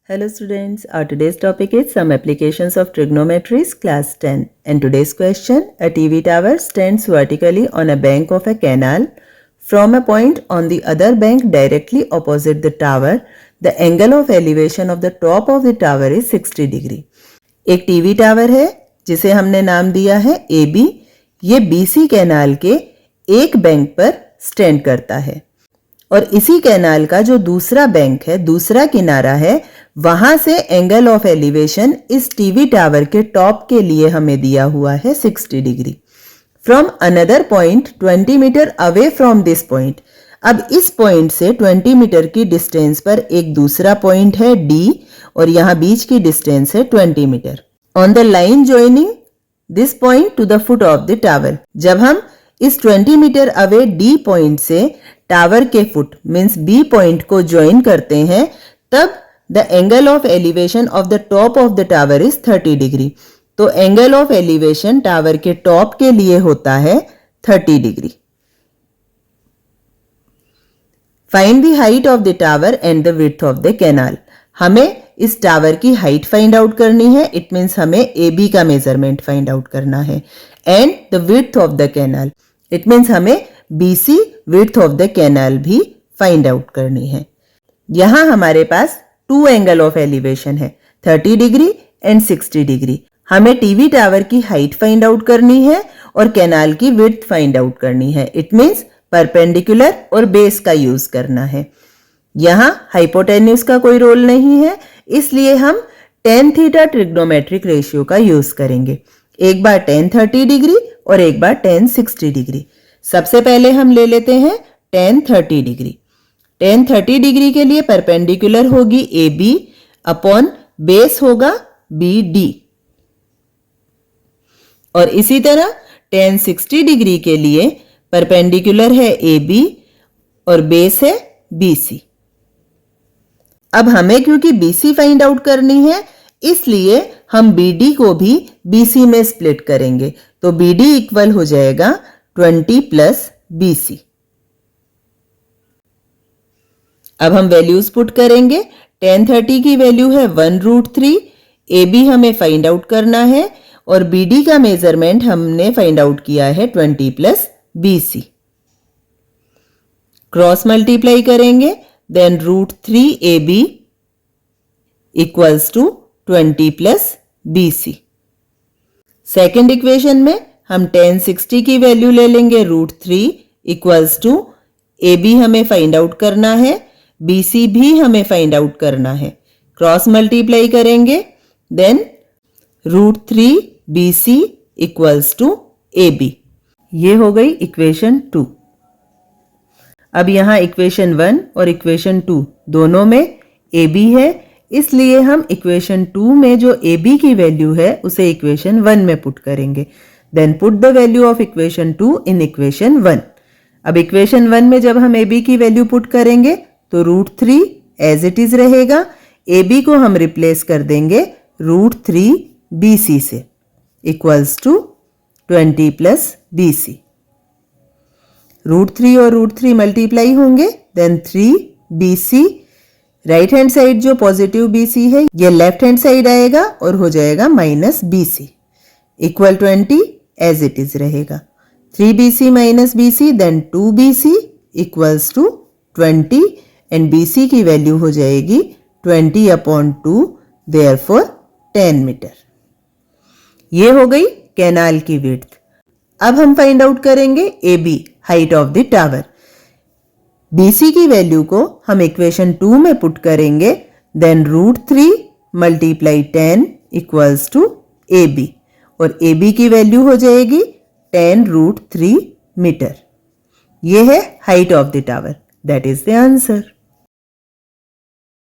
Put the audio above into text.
Hello students, our today's topic is some applications of trigonometry class 10 and today's question, a TV tower stands vertically on a bank of a canal. From a point on the other bank directly opposite the tower, the angle of elevation of the top of the tower is 60 degree. एक TV tower है जिसे हमने नाम दिया है AB, ये BC canal के एक बैंक पर स्टैंड करता है और इसी कैनाल का जो दूसरा बैंक है, दूसरा किनारा है, वहां से एंगल ऑफ एलिवेशन इस टीवी टावर के टॉप के लिए हमें दिया हुआ है 60 degree from another point 20 meter away from this point. अब इस पॉइंट से 20 मीटर की डिस्टेंस पर एक दूसरा पॉइंट है D और यहां बीच की डिस्टेंस है 20 meter. On the line joining this point to the foot of the tower, जब हम इस 20 मीटर अवे D पॉइंट से टावर के फुट मीन्स B पॉइंट को ज्वाइन करते हैं, तब the angle of elevation of the top of the tower is 30 degree. तो एंगल ऑफ एलिवेशन टावर के टॉप के लिए होता है 30 degree. Find the height of the tower and the width of the canal. हमें इस टावर की height find out करनी है. इट मीन्स हमें AB का मेजरमेंट फाइंड आउट करना है. And the width of the canal, it means हमें BC width of the canal भी फाइंड आउट करनी है. यहां हमारे पास टू एंगल ऑफ एलिवेशन है, 30 डिग्री एंड 60 डिग्री. हमें टीवी टावर की हाइट फाइंड आउट करनी है और कैनाल की विड्थ फाइंड आउट करनी है. इट मीन्स परपेंडिकुलर और बेस का यूज करना है. यहां हाइपोटेन्यूज का कोई रोल नहीं है, इसलिए हम tan थीटा ट्रिग्नोमेट्रिक रेशियो का यूज करेंगे. एक बार tan 30 डिग्री और एक बार tan 60 डिग्री. सबसे पहले हम ले लेते हैं tan 30 डिग्री. tan 30 डिग्री के लिए परपेंडिकुलर होगी AB अपॉन बेस होगा BD और इसी तरह tan 60 डिग्री के लिए परपेंडिकुलर है AB और बेस है BC. अब हमें क्योंकि BC फाइंड आउट करनी है, इसलिए हम BD को भी BC में स्प्लिट करेंगे. तो BD इक्वल हो जाएगा 20 प्लस BC. अब हम वैल्यूज पुट करेंगे. tan 30 की वैल्यू है 1√3. AB हमें फाइंड आउट करना है और BD का मेजरमेंट हमने फाइंड आउट किया है 20 प्लस BC. क्रॉस मल्टीप्लाई करेंगे, then √3 AB equals to 20 plus BC. Second equation में हम tan 60 की वैल्यू ले लेंगे √3 इक्वल्स टू AB हमें फाइंड आउट करना है, BC भी हमें फाइंड आउट करना है. क्रॉस मल्टीप्लाई करेंगे, then √3 BC equals to AB. ये हो गई इक्वेशन 2. अब यहां इक्वेशन 1 और इक्वेशन 2 दोनों में AB है, इसलिए हम इक्वेशन 2 में जो AB की वैल्यू है उसे इक्वेशन 1 में पुट करेंगे. Then put the value of equation 2 in equation 1. अब इक्वेशन 1 में जब हम AB की वैल्यू पुट करेंगे तो √3 एज इट इज रहेगा. AB को हम रिप्लेस कर देंगे √3 BC से इक्वल्स टू 20 प्लस BC. √3 और √3 मल्टीप्लाई होंगे, then 3 BC. Right hand side जो पॉजिटिव BC है ये लेफ्ट हैंड साइड आएगा और हो जाएगा minus BC equal 20 as it is रहेगा. 3 BC minus BC then 2 BC equals to 20 and BC की वैल्यू हो जाएगी 20 अपॉन 2, देयरफॉर 10 मीटर. ये हो गई कैनाल की विड्थ. अब हम फाइंड आउट करेंगे AB height of the tower. BC की वैल्यू को हम इक्वेशन 2 में पुट करेंगे, then √3 multiply 10 equals to AB और AB की वैल्यू हो जाएगी 10√3 मीटर. ये है height of the tower. That is the answer.